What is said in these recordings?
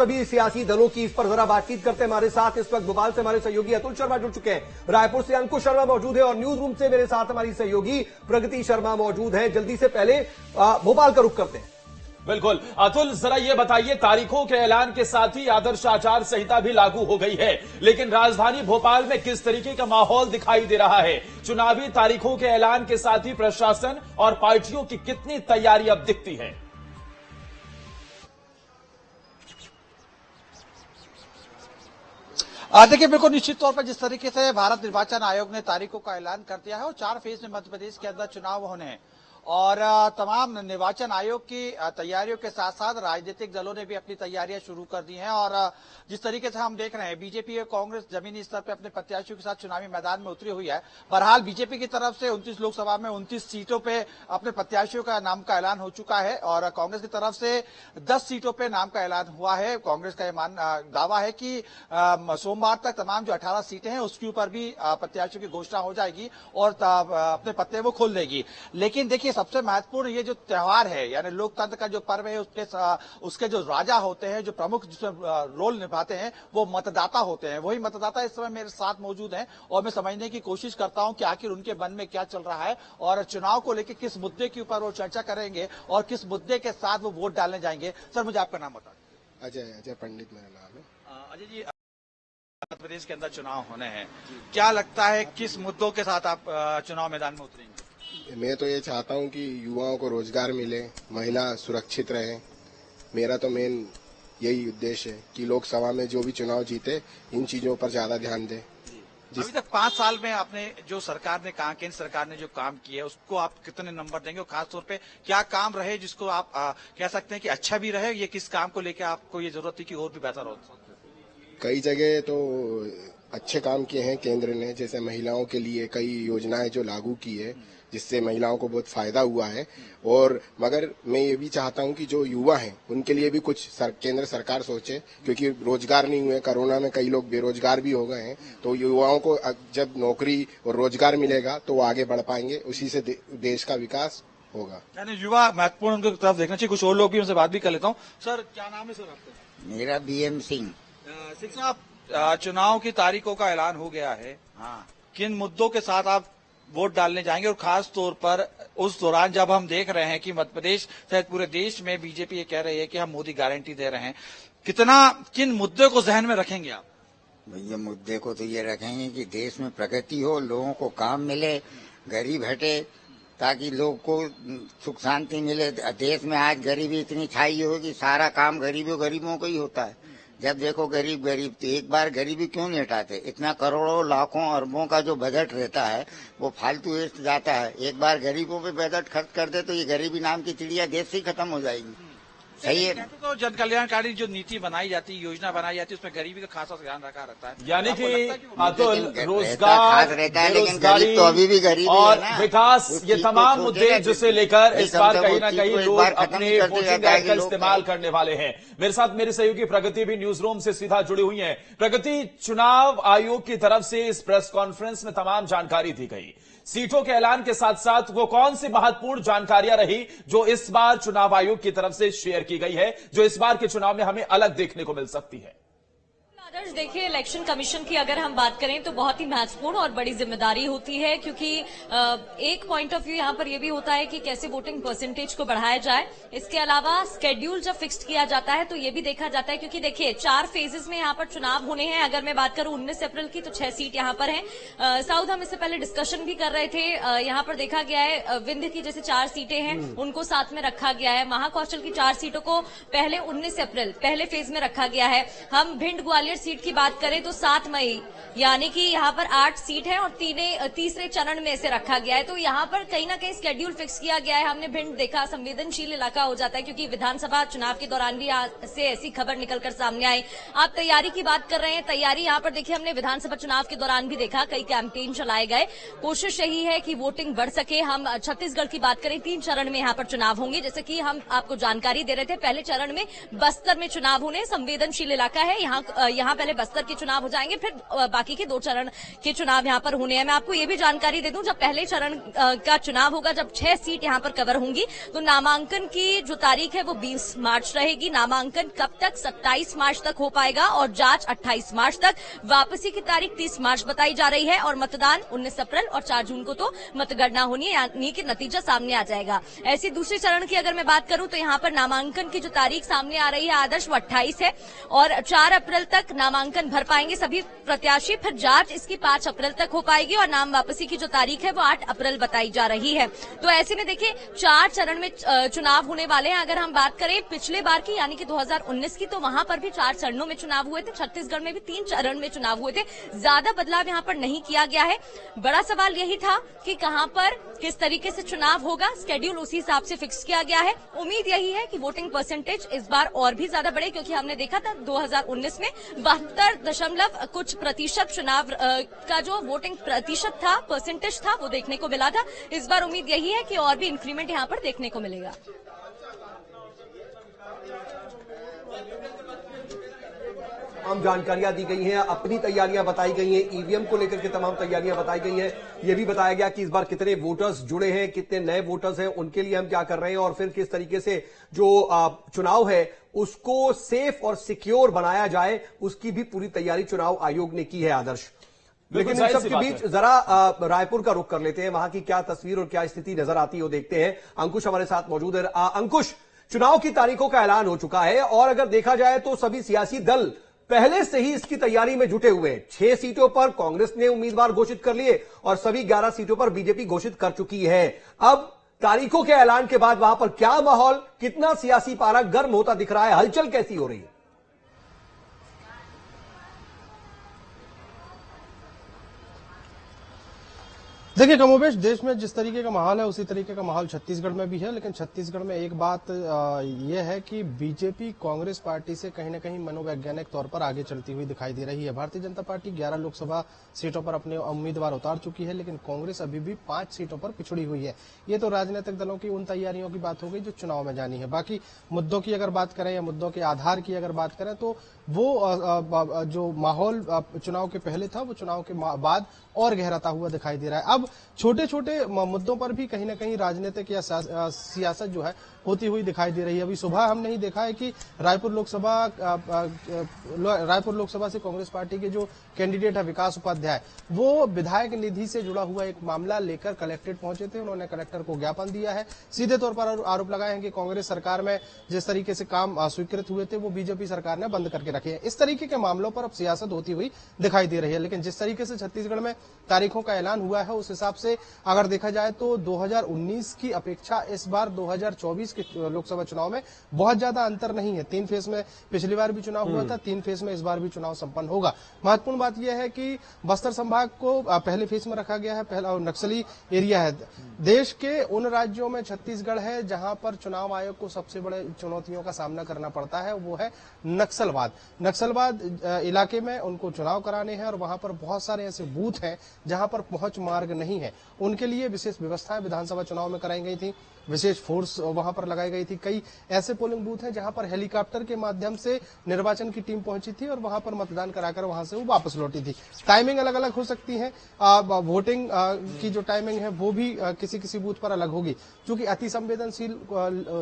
सभी सियासी दलों की इस पर जरा बातचीत करते हैं। हमारे साथ इस वक्त भोपाल से हमारे सहयोगी अतुल शर्मा जुड़ चुके हैं, रायपुर से अंकुश शर्मा मौजूद है और न्यूज रूम से मेरे साथ हमारी सहयोगी प्रगति शर्मा मौजूद है। जल्दी से पहले भोपाल का रुख करते हैं। बिल्कुल अतुल, जरा ये बताइए, तारीखों के ऐलान के साथ ही आदर्श आचार संहिता भी लागू हो गई है, लेकिन राजधानी भोपाल में किस तरीके का माहौल दिखाई दे रहा है? चुनावी तारीखों के ऐलान के साथ ही प्रशासन और पार्टियों की कितनी तैयारी अब दिखती है? देखिए, बिल्कुल निश्चित तौर पर जिस तरीके से भारत निर्वाचन आयोग ने तारीखों का ऐलान कर दिया है और 4 फेज में मध्य प्रदेश के अंदर चुनाव होने हैं और तमाम निर्वाचन आयोग की तैयारियों के साथ साथ राजनीतिक दलों ने भी अपनी तैयारियां शुरू कर दी हैं और जिस तरीके से हम देख रहे हैं बीजेपी और कांग्रेस जमीनी स्तर पर अपने प्रत्याशियों के साथ चुनावी मैदान में उतरी हुई है। बहरहाल बीजेपी की तरफ से 29 लोकसभा में 29 सीटों पे अपने प्रत्याशियों का नाम का ऐलान हो चुका है और कांग्रेस की तरफ से 10 सीटों पे नाम का ऐलान हुआ है। कांग्रेस का यह दावा है कि सोमवार तक तमाम जो 18 सीटें हैं उसके ऊपर भी प्रत्याशियों की घोषणा हो जाएगी और अपने पत्ते वो खोल देगी। लेकिन देखिए, सबसे महत्वपूर्ण ये जो त्योहार है यानी लोकतंत्र का जो पर्व है उसके जो राजा होते हैं, जो प्रमुख रोल निभाते हैं वो मतदाता होते हैं। वही मतदाता इस समय मेरे साथ मौजूद हैं और मैं समझने की कोशिश करता हूं कि आखिर उनके मन में क्या चल रहा है और चुनाव को लेकर किस मुद्दे के ऊपर वो चर्चा करेंगे और किस मुद्दे के साथ वो वोट डालने जाएंगे। सर, मुझे आपका नाम बता दीजिए। अजय पंडित मेरा नाम है। अजय जी, मध्य प्रदेश के अंदर चुनाव होने हैं, क्या लगता है किस मुद्दों के साथ आप चुनाव मैदान में उतरेंगे? मैं तो ये चाहता हूँ कि युवाओं को रोजगार मिले, महिला सुरक्षित रहे। मेरा तो मेन यही उद्देश्य है कि लोकसभा में जो भी चुनाव जीते इन चीजों पर ज्यादा ध्यान दें। अभी तक 5 साल में आपने जो सरकार ने कहा, केंद्र सरकार ने जो काम किया है उसको आप कितने नंबर देंगे और खासतौर पे क्या काम रहे जिसको आप कह सकते हैं कि अच्छा भी रहे? ये किस काम को लेकर आपको ये जरूरत थी कि और भी बेहतर हो? कई जगह तो अच्छे काम किए हैं केंद्र ने, जैसे महिलाओं के लिए कई योजनाएं जो लागू की है जिससे महिलाओं को बहुत फायदा हुआ है। और मगर मैं ये भी चाहता हूं कि जो युवा हैं उनके लिए भी कुछ केंद्र सरकार सोचे, क्योंकि रोजगार नहीं हुए, कोरोना में कई लोग बेरोजगार भी हो गए हैं। तो युवाओं को जब नौकरी और रोजगार मिलेगा तो वो आगे बढ़ पाएंगे, उसी से देश का विकास होगा। यानी युवा महत्वपूर्ण उनकी तरफ देखना चाहिए। कुछ और लोग भी उनसे बात भी कर लेता हूँ। सर, क्या नाम है सर आपका? मेरा BM सिंह। सिंह साहब, चुनाव की तारीखों का ऐलान हो गया है, हाँ, किन मुद्दों के साथ आप वोट डालने जाएंगे और खास तौर पर उस दौरान जब हम देख रहे हैं कि मध्य प्रदेश सहित पूरे देश में बीजेपी ये कह रही है कि हम मोदी गारंटी दे रहे हैं, किन मुद्दे को जहन में रखेंगे आप? भैया, मुद्दे को तो ये रखेंगे कि देश में प्रगति हो, लोगों को काम मिले, गरीब हटे, ताकि लोग को सुख शांति मिले। देश में आज गरीबी इतनी छाई हो कि सारा काम गरीबों को ही होता है। जब देखो गरीब तो एक बार गरीबी क्यों नहीं हटाते? इतना करोड़ों लाखों अरबों का जो बजट रहता है वो फालतू वेस्ट जाता है। एक बार गरीबों पे बजट खर्च कर दे तो ये गरीबी नाम की चिड़िया देश से ही खत्म हो जाएगी। सही है। तो जन कल्याणकारी जो नीति बनाई जाती है, योजना बनाई जाती है, उसमें गरीबी का खासा ध्यान रखा रहता है। यानी कि अतुल, रोजगार रहता है, लेकिन गरीब तो अभी भी गरीब और विकास, ये तमाम मुद्दे जिसे लेकर इस बार कहीं ना कहीं लोग अपने वोटिंग राइट का इस्तेमाल करने वाले हैं। मेरे साथ मेरे सहयोगी प्रगति भी न्यूज रूम से सीधा जुड़ी हुई है। प्रगति, चुनाव आयोग की तरफ से इस प्रेस कॉन्फ्रेंस में तमाम जानकारी दी गई। सीटों के ऐलान के साथ साथ वो कौन सी महत्वपूर्ण जानकारियां रही जो इस बार चुनाव आयोग की तरफ से शेयर की गई है, जो इस बार के चुनाव में हमें अलग देखने को मिल सकती है? आदर्श, देखिए, इलेक्शन कमीशन की अगर हम बात करें तो बहुत ही महत्वपूर्ण और बड़ी जिम्मेदारी होती है, क्योंकि एक पॉइंट ऑफ व्यू यहाँ पर यह भी होता है कि कैसे वोटिंग परसेंटेज को बढ़ाया जाए। इसके अलावा स्केड्यूल जब फिक्स्ड किया जाता है तो ये भी देखा जाता है, क्योंकि देखिए 4 फेजेस में यहाँ पर चुनाव होने हैं। अगर मैं बात करूं 19 अप्रैल की तो 6 सीट यहाँ पर है। साउथ हम इससे पहले डिस्कशन भी कर रहे थे, यहाँ पर देखा गया है विंध्य की जैसे 4 सीटें हैं उनको साथ में रखा गया है। महाकौशल की 4 सीटों को पहले 19 अप्रैल पहले फेज में रखा गया है। हम भिंड ग्वालियर सीट की बात करें तो 7 मई, यानी कि यहाँ पर 8 सीट है और तीसरे चरण में इसे रखा गया है। तो यहाँ पर कहीं ना कहीं स्केड्यूल फिक्स किया गया है। हमने भिंड देखा, संवेदनशील इलाका हो जाता है, क्योंकि विधानसभा चुनाव के दौरान भी से ऐसी खबर निकलकर सामने आई। आप तैयारी की बात कर रहे हैं, तैयारी यहाँ पर देखिए हमने विधानसभा चुनाव के दौरान भी देखा, कई कैंपेन चलाए गए। कोशिश यही है कि वोटिंग बढ़ सके। हम छत्तीसगढ़ की बात करें, 3 चरण में यहाँ पर चुनाव होंगे, जैसे कि हम आपको जानकारी दे रहे थे। पहले चरण में बस्तर में चुनाव होने, संवेदनशील इलाका है, यहाँ यहाँ पहले बस्तर के चुनाव हो जाएंगे, फिर बाकी के 2 चरण के चुनाव यहाँ पर होने हैं। मैं आपको ये भी जानकारी दे दूं, जब पहले चरण का चुनाव होगा, जब 6 सीट यहाँ पर कवर होंगी, तो नामांकन की जो तारीख है वो 20 मार्च रहेगी। नामांकन कब तक? 27 मार्च तक हो पाएगा और जांच 28 मार्च तक। वापसी की तारीख 30 मार्च बताई जा रही है और मतदान 19 अप्रैल और 4 जून को तो मतगणना होनी है, यानी कि नतीजा सामने आ जाएगा। ऐसी दूसरे चरण की अगर मैं बात करूं तो यहाँ पर नामांकन की जो तारीख सामने आ रही है आदर्श, वो 28 है और 4 अप्रैल तक नामांकन भर पाएंगे सभी प्रत्याशी। फिर जांच इसकी 5 अप्रैल तक हो पाएगी और नाम वापसी की जो तारीख है वो 8 अप्रैल बताई जा रही है। तो ऐसे में देखिए 4 चरण में चुनाव होने वाले हैं। अगर हम बात करें पिछले बार की, यानी कि 2019 की, तो वहां पर भी 4 चरणों में चुनाव हुए थे। छत्तीसगढ़ में भी 3 चरण में चुनाव हुए थे। ज्यादा बदलाव यहाँ पर नहीं किया गया है। बड़ा सवाल यही था कि कहां पर किस तरीके से चुनाव होगा, स्केड्यूल उसी हिसाब से फिक्स किया गया है। उम्मीद यही है कि वोटिंग परसेंटेज इस बार और भी ज्यादा बढ़े, क्योंकि हमने देखा था 2019 में 72 कुछ प्रतिशत चुनाव का जो वोटिंग प्रतिशत था, परसेंटेज था, वो देखने को मिला था। इस बार उम्मीद यही है कि और भी इंक्रीमेंट यहाँ पर देखने को मिलेगा। तमाम जानकारियां दी गई हैं, अपनी तैयारियां बताई गई हैं, ईवीएम को लेकर के तमाम तैयारियां बताई गई हैं। यह भी बताया गया कि इस बार कितने वोटर्स जुड़े हैं, कितने नए वोटर्स हैं, उनके लिए हम क्या कर रहे हैं और फिर किस तरीके से जो चुनाव है उसको सेफ और सिक्योर बनाया जाए, उसकी भी पूरी तैयारी चुनाव आयोग ने की है आदर्श। लेकिन इन सबके बीच जरा रायपुर का रुख कर लेते हैं, वहां की क्या तस्वीर और क्या स्थिति नजर आती है वो देखते हैं। अंकुश हमारे साथ मौजूद है। अंकुश, चुनाव की तारीखों का ऐलान हो चुका है और अगर देखा जाए तो सभी सियासी दल पहले से ही इसकी तैयारी में जुटे हुए हैं। 6 सीटों पर कांग्रेस ने उम्मीदवार घोषित कर लिए और सभी 11 सीटों पर बीजेपी घोषित कर चुकी है। अब तारीखों के ऐलान के बाद वहां पर क्या माहौल, कितना सियासी पारा गर्म होता दिख रहा है, हलचल कैसी हो रही है? देखिए कमोबेश, देश में जिस तरीके का माहौल है उसी तरीके का माहौल छत्तीसगढ़ में भी है। लेकिन छत्तीसगढ़ में एक बात यह है कि बीजेपी कांग्रेस पार्टी से कहीं न कहीं मनोवैज्ञानिक तौर पर आगे चलती हुई दिखाई दे रही है। भारतीय जनता पार्टी 11 लोकसभा सीटों पर अपने उम्मीदवार उतार चुकी है, लेकिन कांग्रेस अभी भी 5 सीटों पर पिछड़ी हुई है। ये तो राजनीतिक दलों की उन तैयारियों की बात हो गई जो चुनाव में जानी है। बाकी मुद्दों की अगर बात करें या मुद्दों के आधार की अगर बात करें तो वो जो माहौल चुनाव के पहले था वो चुनाव के बाद और गहराता हुआ दिखाई दे रहा है। अब छोटे छोटे मुद्दों पर भी कहीं ना कहीं राजनीतिक या सियासत जो है होती हुई दिखाई दे रही है। अभी सुबह हमने ही देखा है कि रायपुर लोकसभा से कांग्रेस पार्टी के जो कैंडिडेट है विकास उपाध्याय, वो विधायक निधि से जुड़ा हुआ एक मामला लेकर कलेक्ट्रेट पहुंचे थे। उन्होंने कलेक्टर को ज्ञापन दिया है, सीधे तौर पर आरोप लगाए हैं कि कांग्रेस सरकार में जिस तरीके से काम स्वीकृत हुए थे वो बीजेपी सरकार ने बंद करके रखे हैं। इस तरीके के मामलों पर अब सियासत होती हुई दिखाई दे रही है। लेकिन जिस तरीके से छत्तीसगढ़ में तारीखों का ऐलान हुआ है उस हिसाब से अगर देखा जाए तो 2019 की अपेक्षा इस बार 2024 के लोकसभा चुनाव में बहुत ज्यादा अंतर नहीं है। 3 फेज में पिछली बार भी चुनाव हुआ था, 3 फेज में इस बार भी चुनाव संपन्न होगा। महत्वपूर्ण बात यह है कि बस्तर संभाग को पहले फेज में रखा गया है, पहला नक्सली एरिया है। देश के उन राज्यों में छत्तीसगढ़ है जहां पर चुनाव आयोग को सबसे बड़े चुनौतियों का सामना करना पड़ता है, वो है नक्सलवाद इलाके में उनको चुनाव कराने हैं और वहां पर बहुत सारे ऐसे बूथ हैं जहां पर पहुंच मार्ग नहीं है। उनके लिए विशेष व्यवस्थाएं विधानसभा चुनाव में कराई गई थी, विशेष फोर्स वहां पर लगाई गई थी। कई ऐसे पोलिंग बूथ हैं जहां पर हेलीकॉप्टर के माध्यम से निर्वाचन की टीम पहुंची थी और वहां पर मतदान कराकर वहां से वो वापस लौटी थी। टाइमिंग अलग अलग हो सकती है, वोटिंग की जो टाइमिंग है वो भी किसी किसी बूथ पर अलग होगी। क्योंकि अति संवेदनशील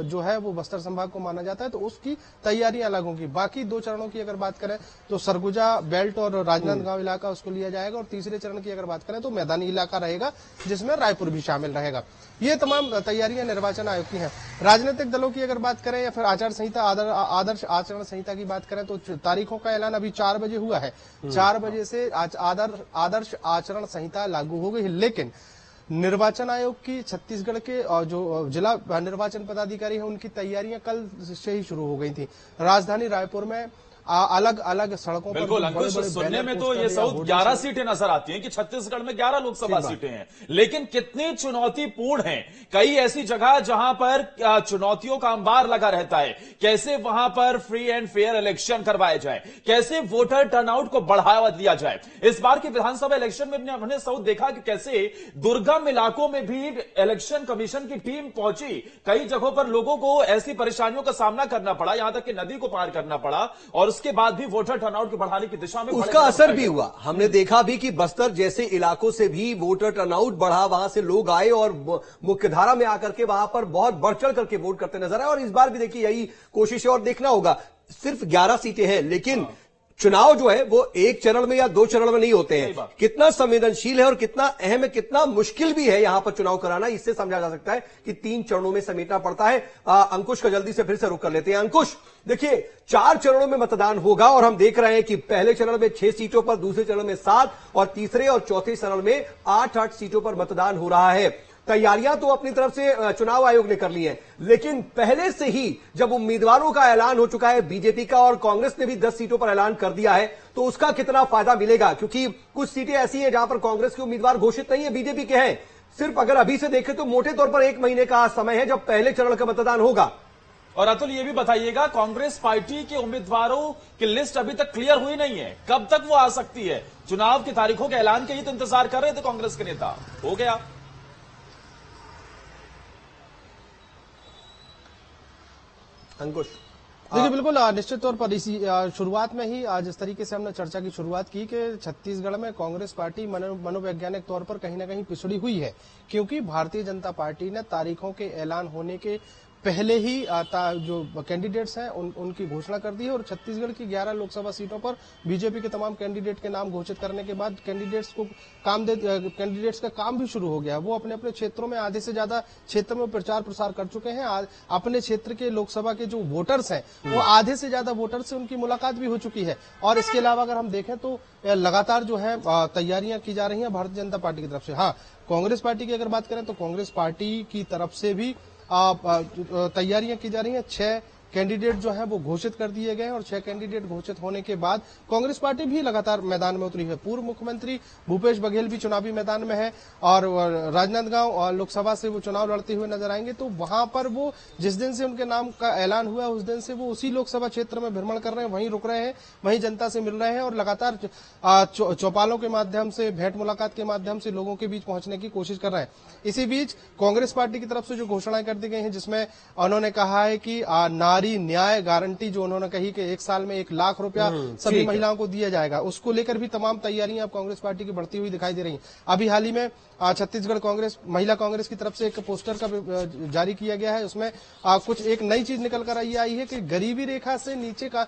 जो है वो बस्तर संभाग को माना जाता है, तो उसकी तैयारियां अलग होंगी। बाकी 2 चरणों की अगर बात करें तो सरगुजा बेल्ट और राजनांदगांव इलाका उसको लिया जाएगा और तीसरे चरण की अगर बात करें तो मैदानी इलाका रहेगा जिसमें रायपुर भी शामिल रहेगा। ये तमाम तैयारियां निर्वाचन आयोग की हैं। राजनीतिक दलों की अगर बात करें या फिर आचार संहिता आदर्श आचरण संहिता की बात करें तो तारीखों का ऐलान अभी 4 बजे हुआ है। 4 बजे से आदर्श आचरण संहिता लागू हो गई है। लेकिन निर्वाचन आयोग की छत्तीसगढ़ के जो जिला निर्वाचन पदाधिकारी हैं उनकी तैयारियां कल से ही शुरू हो गई थी। राजधानी रायपुर में अलग अलग सड़कों पर बिल्कुल अंकुश, सुनने में तो ये सब 11 सीटें नजर आती हैं कि छत्तीसगढ़ में 11 लोकसभा सीटें हैं, लेकिन कितनी चुनौतीपूर्ण हैं। कई ऐसी जगह जहां पर चुनौतियों का अंबार लगा रहता है। कैसे वहां पर फ्री एंड फेयर इलेक्शन करवाए जाए, कैसे वोटर टर्नआउट को बढ़ावा दिया जाए। इस बार की विधानसभा इलेक्शन में हमने सब देखा कि कैसे दुर्गम इलाकों में भी इलेक्शन कमीशन की टीम पहुंची। कई जगहों पर लोगों को ऐसी परेशानियों का सामना करना पड़ा, यहां तक कि नदी को पार करना पड़ा और उसके बाद भी वोटर टर्नआउट को बढ़ाने की दिशा में उसका असर भी हुआ। हमने देखा भी कि बस्तर जैसे इलाकों से भी वोटर टर्नआउट बढ़ा, वहां से लोग आए और मुख्यधारा में आकर के वहां पर बहुत बढ़ चढ़ करके वोट करते नजर आए। और इस बार भी देखिए यही कोशिश है और देखना होगा। सिर्फ 11 सीटें हैं, लेकिन चुनाव जो है वो एक चरण में या 2 चरण में नहीं होते हैं। कितना संवेदनशील है और कितना अहम है, कितना मुश्किल भी है यहां पर चुनाव कराना, इससे समझा जा सकता है कि 3 चरणों में समेटना पड़ता है। अंकुश का जल्दी से फिर से रुख कर लेते हैं। अंकुश, देखिए 4 चरणों में मतदान होगा और हम देख रहे हैं कि पहले चरण में 6 सीटों पर, दूसरे चरण में 7 और तीसरे और चौथे चरण में 8-8 सीटों पर मतदान हो रहा है। तैयारियां तो अपनी तरफ से चुनाव आयोग ने कर ली हैं, लेकिन पहले से ही जब उम्मीदवारों का ऐलान हो चुका है, बीजेपी का और कांग्रेस ने भी 10 सीटों पर ऐलान कर दिया है, तो उसका कितना फायदा मिलेगा? क्योंकि कुछ सीटें ऐसी हैं जहां पर कांग्रेस के उम्मीदवार घोषित नहीं है, बीजेपी के हैं। सिर्फ अगर अभी से देखें तो मोटे तौर पर 1 महीने का समय है जब पहले चरण का मतदान होगा। और अतुल, ये भी बताइएगा, कांग्रेस पार्टी के उम्मीदवारों की लिस्ट अभी तक क्लियर हुई नहीं है, कब तक वो आ सकती है? चुनाव की तारीखों के ऐलान के ही तो इंतजार कर रहे थे कांग्रेस के नेता, हो गया। अंकुश, देखिए बिल्कुल निश्चित तौर पर इसी शुरुआत में ही जिस तरीके से हमने चर्चा की शुरुआत की कि छत्तीसगढ़ में कांग्रेस पार्टी मनोवैज्ञानिक तौर पर कहीं ना कहीं पिछड़ी हुई है, क्योंकि भारतीय जनता पार्टी ने तारीखों के ऐलान होने के पहले ही जो कैंडिडेट्स हैं उनकी घोषणा कर दी है। और छत्तीसगढ़ की 11 लोकसभा सीटों पर बीजेपी के तमाम कैंडिडेट के नाम घोषित करने के बाद कैंडिडेट्स का काम भी शुरू हो गया। वो अपने अपने क्षेत्रों में आधे से ज्यादा क्षेत्र में प्रचार प्रसार कर चुके हैं। अपने क्षेत्र के लोकसभा के जो वोटर्स हैं वो आधे से ज्यादा वोटर्स से उनकी मुलाकात भी हो चुकी है। और इसके अलावा अगर हम देखें तो लगातार जो है तैयारियां की जा रही हैं भारतीय जनता पार्टी की तरफ से। हाँ, कांग्रेस पार्टी की अगर बात करें तो कांग्रेस पार्टी की तरफ से भी तैयारियां की जा रही हैं। 6 कैंडिडेट जो है वो घोषित कर दिए गए हैं और 6 कैंडिडेट घोषित होने के बाद कांग्रेस पार्टी भी लगातार मैदान में उतरी है। पूर्व मुख्यमंत्री भूपेश बघेल भी चुनावी मैदान में है और राजनांदगांव लोकसभा से वो चुनाव लड़ते हुए नजर आएंगे। तो वहां पर वो जिस दिन से उनके नाम का ऐलान हुआ उस दिन से वो उसी लोकसभा क्षेत्र में भ्रमण कर रहे हैं, वहीं रुक रहे हैं, वहीं जनता से मिल रहे हैं और लगातार चौपालों के माध्यम से, भेंट मुलाकात के माध्यम से लोगों के बीच पहुंचने की कोशिश कर रहे हैं। इसी बीच कांग्रेस पार्टी की तरफ से जो घोषणाएं कर दी गई हैं, जिसमें उन्होंने कहा है कि नारी न्याय गारंटी जो उन्होंने कही कि 1 साल में 1 लाख रुपया सभी महिलाओं को दिया जाएगा, उसको लेकर भी तमाम तैयारियां अब कांग्रेस पार्टी की बढ़ती हुई दिखाई दे रही हैं। अभी हाल ही में छत्तीसगढ़ कांग्रेस महिला कांग्रेस की तरफ से एक पोस्टर का जारी किया गया है। उसमें कुछ एक नई चीज निकल कर आई है कि गरीबी रेखा से नीचे का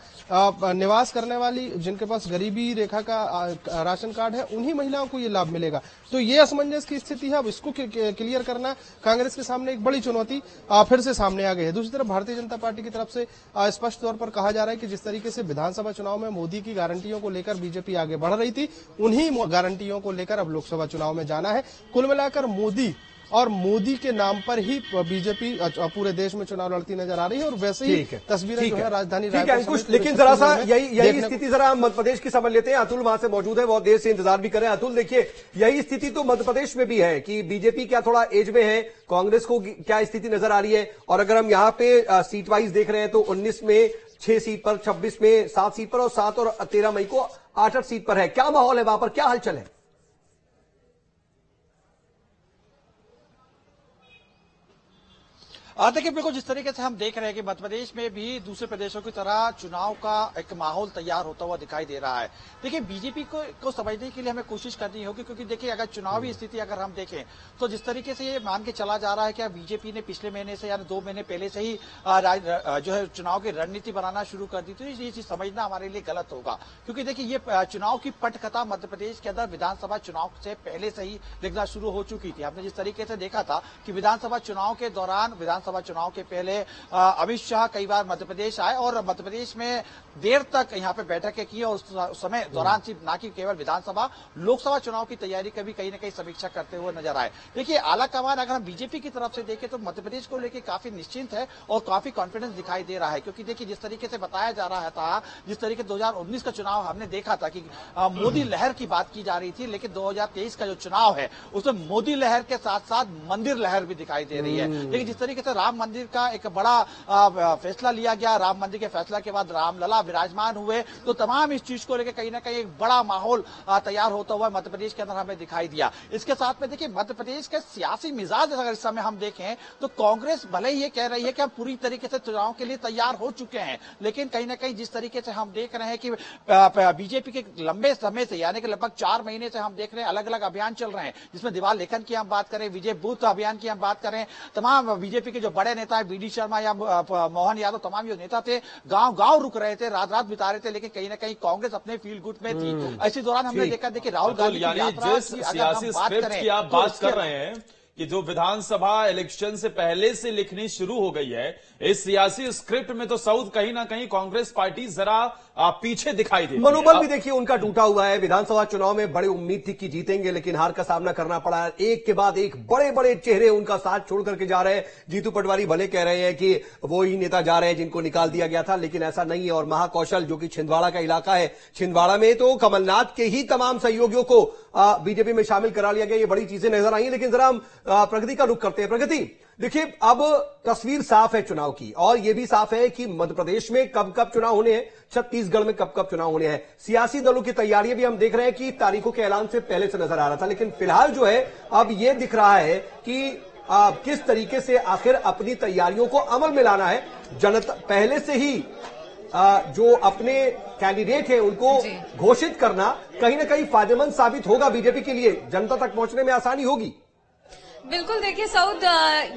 निवास करने वाली, जिनके पास गरीबी रेखा का राशन कार्ड है, उन्हीं महिलाओं को ये लाभ मिलेगा। तो ये असमंजस की स्थिति है। अब इसको क्लियर करना कांग्रेस के सामने एक बड़ी चुनौती फिर से सामने आ गई है। दूसरी तरफ भारतीय जनता पार्टी की तरफ से स्पष्ट तौर पर कहा जा रहा है कि जिस तरीके से विधानसभा चुनाव में मोदी की गारंटियों को लेकर बीजेपी आगे बढ़ रही थी, उन्हीं गारंटियों को लेकर अब लोकसभा चुनाव में जाना है। कुल मिलाकर मोदी के नाम पर ही बीजेपी पूरे देश में चुनाव लड़ती नजर आ रही है और वैसे ही तस्वीरें जो है राजधानी रायपुर। लेकिन जरा सा यही स्थिति जरा मध्य प्रदेश की समझ लेते हैं। अतुल वहां से मौजूद है, बहुत देर से इंतजार भी कर रहे हैं। अतुल, देखिए यही स्थिति तो मध्य प्रदेश में भी है कि बीजेपी क्या थोड़ा एज में है, कांग्रेस को क्या स्थिति नजर आ रही है? और अगर हम यहाँ पे सीट वाइज देख रहे हैं तो 19 में 6 सीट पर, 26 में 7 सीट पर और 7 और 13 मई को 8-8 सीट पर है। क्या माहौल है वहां पर, क्या हलचल है? देखिए बिल्कुल जिस तरीके से हम देख रहे हैं कि मध्य प्रदेश में भी दूसरे प्रदेशों की तरह चुनाव का एक माहौल तैयार होता हुआ दिखाई दे रहा है। देखिए बीजेपी को समझने के लिए हमें कोशिश करनी होगी, क्योंकि देखिए अगर चुनावी स्थिति अगर हम देखें तो जिस तरीके से ये मान के चला जा रहा है कि बीजेपी ने पिछले महीने से यानी 2 महीने पहले से ही जो है चुनाव की रणनीति बनाना शुरू कर दी, तो ये चीज समझना हमारे लिए गलत होगा। क्योंकि देखिए ये चुनाव की पटकथा मध्य प्रदेश के अंदर विधानसभा चुनाव से पहले से ही दिखना शुरू हो चुकी थी। हमने जिस तरीके से देखा था कि विधानसभा चुनाव के दौरान, विधानसभा चुनाव के पहले अमित शाह कई बार मध्य प्रदेश आए और मध्य प्रदेश में देर तक यहाँ पे बैठकें की और उस समय दौरान सिर्फ ना कि केवल विधानसभा, लोकसभा चुनाव की तैयारी का भी कहीं ना कहीं समीक्षा करते हुए नजर आए। देखिए आला कमान अगर हम बीजेपी की तरफ से देखें तो मध्य प्रदेश को लेकर काफी निश्चिंत है और काफी कॉन्फिडेंस दिखाई दे रहा है। क्योंकि देखिए जिस तरीके से बताया जा रहा था, जिस तरीके 2019 का चुनाव हमने देखा था कि मोदी लहर की बात की जा रही थी, लेकिन 2023 का जो चुनाव है उसमें मोदी लहर के साथ साथ मंदिर लहर भी दिखाई दे रही है। लेकिन जिस तरीके से राम मंदिर का एक बड़ा फैसला लिया गया। राम मंदिर के फैसला के बाद रामलला विराजमान हुए, तो तमाम इस चीज को लेकर कहीं ना कहीं एक बड़ा माहौल तैयार होता हुआ मध्य प्रदेश के अंदर हमें दिखाई दिया। इसके साथ में देखिए मध्य प्रदेश के सियासी मिजाज अगर इस समय हम देखें तो कांग्रेस भले ही ये कह रही है कि हम पूरी तरीके से चुनाव के लिए तैयार हो चुके हैं, लेकिन कहीं ना कहीं जिस तरीके से हम देख रहे हैं कि बीजेपी के लंबे समय से यानी कि लगभग 4 महीने से हम देख रहे हैं अलग अलग अभियान चल रहे हैं, जिसमें दीवार लेखन की हम बात करें, विजय बूथ अभियान की हम बात करें, तमाम बीजेपी के जो बड़े नेता है बीडी शर्मा या मोहन यादव, तमाम जो नेता थे गांव गांव रुक रहे थे, रात रात बिता रहे थे, लेकिन कहीं ना कहीं कांग्रेस अपने फील गुड में थी। ऐसी दौरान हमने देखा देखिए राहुल गांधी की यात्रा जिस सियासी स्क्रिप्ट की आप बात कर रहे हैं कि जो विधानसभा इलेक्शन से पहले से लिखनी शुरू हो गई है, इस सियासी स्क्रिप्ट में तो साउथ कहीं ना कहीं कांग्रेस पार्टी जरा पीछे दिखाई दे। मनोबल भी देखिए उनका टूटा हुआ है। विधानसभा चुनाव में बड़ी उम्मीद थी कि जीतेंगे, लेकिन हार का सामना करना पड़ा। एक के बाद एक बड़े बड़े चेहरे उनका साथ छोड़ करके जा रहे हैं। जीतू पटवारी भले कह रहे हैं कि वो ही नेता जा रहे हैं जिनको निकाल दिया गया था, लेकिन ऐसा नहीं है। और महाकौशल जो कि छिंदवाड़ा का इलाका है, छिंदवाड़ा में तो कमलनाथ के ही तमाम सहयोगियों को बीजेपी में शामिल करा लिया गया। ये बड़ी चीजें नजर आई हैं। लेकिन जरा हम प्रगति का रुख करते हैं। प्रगति देखिए, अब तस्वीर साफ है चुनाव की, और यह भी साफ है कि मध्य प्रदेश में कब कब चुनाव होने हैं, छत्तीसगढ़ में कब कब चुनाव होने हैं। सियासी दलों की तैयारियां भी हम देख रहे हैं कि तारीखों के ऐलान से पहले से नजर आ रहा था, लेकिन फिलहाल जो है अब यह दिख रहा है कि किस तरीके से आखिर अपनी तैयारियों को अमल में लाना है। जनता पहले से ही जो अपने कैंडिडेट हैं उनको घोषित करना कहीं ना कहीं फायदेमंद साबित होगा बीजेपी के लिए, जनता तक पहुंचने में आसानी होगी। बिल्कुल, देखिए सऊद,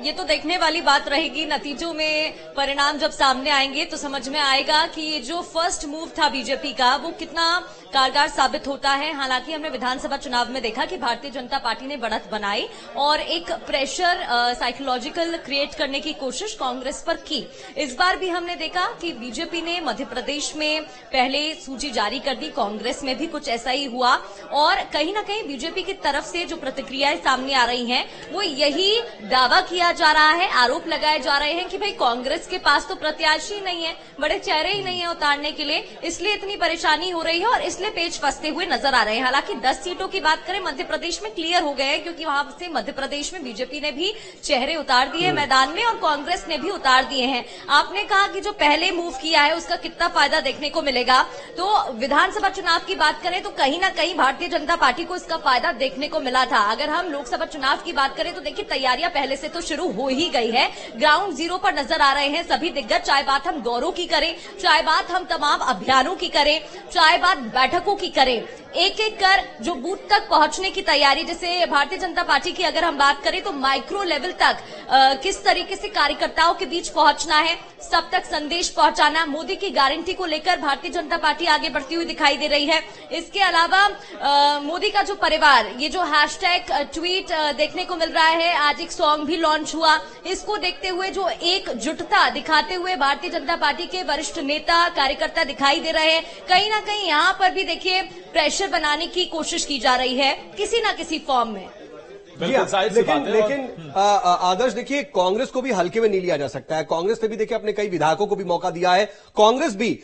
ये तो देखने वाली बात रहेगी। नतीजों में परिणाम जब सामने आएंगे तो समझ में आएगा कि ये जो फर्स्ट मूव था बीजेपी का वो कितना कारगर साबित होता है। हालांकि हमने विधानसभा चुनाव में देखा कि भारतीय जनता पार्टी ने बढ़त बनाई और एक प्रेशर साइकोलॉजिकल क्रिएट करने की कोशिश कांग्रेस पर की। इस बार भी हमने देखा कि बीजेपी ने मध्य प्रदेश में पहले सूची जारी कर दी, कांग्रेस में भी कुछ ऐसा ही हुआ, और कहीं ना कहीं बीजेपी की तरफ से जो प्रतिक्रियाएं सामने आ रही हैं वो यही दावा किया जा रहा है, आरोप लगाए जा रहे हैं कि भाई कांग्रेस के पास तो प्रत्याशी नहीं है, बड़े चेहरे ही नहीं है उतारने के लिए, इसलिए इतनी परेशानी हो रही है और इसलिए पेच फंसते हुए नजर आ रहे हैं। हालांकि 10 सीटों की बात करें मध्य प्रदेश में क्लियर हो गए हैं, क्योंकि वहां से मध्य प्रदेश में बीजेपी ने भी चेहरे उतार दिए मैदान में और कांग्रेस ने भी उतार दिए हैं। आपने कहा कि जो पहले मूव किया है उसका कितना फायदा देखने को मिलेगा, तो विधानसभा चुनाव की बात करें तो कहीं ना कहीं भारतीय जनता पार्टी को इसका फायदा देखने को मिला था। अगर हम लोकसभा चुनाव की बात करें तो देखिए तैयारियां पहले से तो शुरू हो ही गई है, ग्राउंड जीरो पर नजर आ रहे हैं सभी दिग्गज, चाहे बात हम दौरों की करें, चाहे बात हम तमाम अभियानों की करें, चाहे बात बैठकों की करें, एक एक कर जो बूथ तक पहुंचने की तैयारी। जैसे भारतीय जनता पार्टी की अगर हम बात करें तो माइक्रो लेवल तक किस तरीके से कार्यकर्ताओं के बीच पहुंचना है, सब तक संदेश पहुंचाना, मोदी की गारंटी को लेकर भारतीय जनता पार्टी आगे बढ़ती हुई दिखाई दे रही है। इसके अलावा मोदी का जो परिवार, ये जो हैशटैग ट्वीट देखने को मिल रहा है, आज एक सॉन्ग भी लॉन्च हुआ, इसको देखते हुए जो एकजुटता दिखाते हुए भारतीय जनता पार्टी के वरिष्ठ नेता कार्यकर्ता दिखाई दे रहे हैं। कहीं ना कहीं यहां पर भी देखिए प्रेशर बनाने की कोशिश की जा रही है किसी ना किसी फॉर्म में। लेकिन आदर्श देखिए, कांग्रेस को भी हल्के में नहीं लिया जा सकता है। कांग्रेस ने भी देखिए अपने कई विधायकों को भी मौका दिया है। कांग्रेस भी